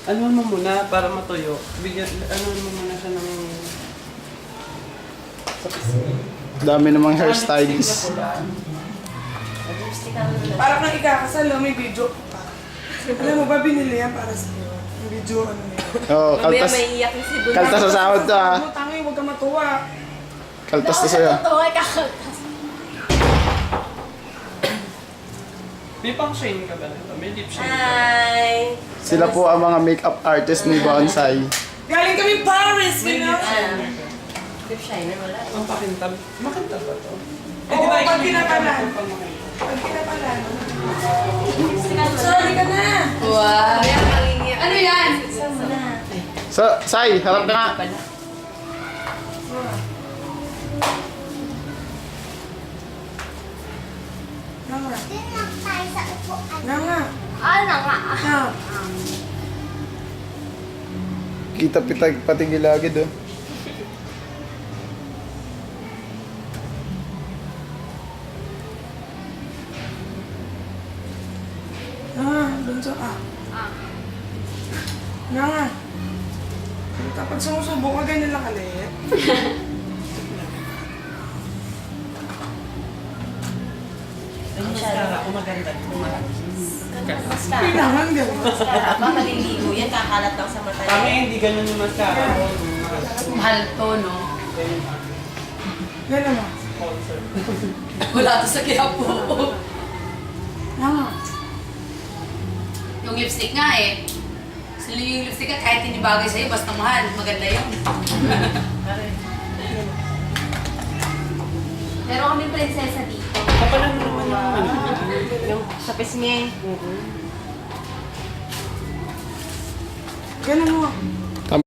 Ano mo muna para matuyo? Bigyan, ano mo muna siya ng... Sa pisngi. Dami namang hairstylist. Para kang ikakasal, may video pa. Alam mo ba, binili yan para sa iyo. Yung video, ano na yun. Oo, Mamaya kaltas. may iyak yung si Bun. Kaltas sa sahod to ah. Ano, tangi, huwag ka matuwa. Kaltas to sa'yo. Totoo ay kakaltas. May pang shine ka ba nito? May lip shine ka ba? Hi! Sila po ang mga makeup artist ni Bonsai. Galing kami Paris, May you lip know? shine ka. Lip shiner wala. Ang pakintab. Makintab ba to? Oo, pag actually, kinakalan. pang makintab. Pag kinapalan. Sorry ka na. Wow! Ano yan? Sama na. So, Sai, harap ka nga. Nga. Doon lang tayo sa upuan. Nga. Ano nga? Nga. Kita pitag patigilagid oh. Doon sa Nga. Kapag sumusubo ka, ganyan lang kalit. Ang mascara ko maganda. Kailangan ganyan. Mascara ba? Maliligo yan. Kakalat lang sa mata Kami niya. hindi ganun yung mascara ko. Mahal to, no? Ganyan mo. Sponsor. Wala to sa Quiapo. Nga. Yung lipstick nga eh. Sila yung lipstick ka kahit hindi bagay sa'yo, basta mahal. Maganda yun. Meron kaming prinsesa dito. Kapalan mo naman yung ano. Yung sa pisngi. Ganyan mo.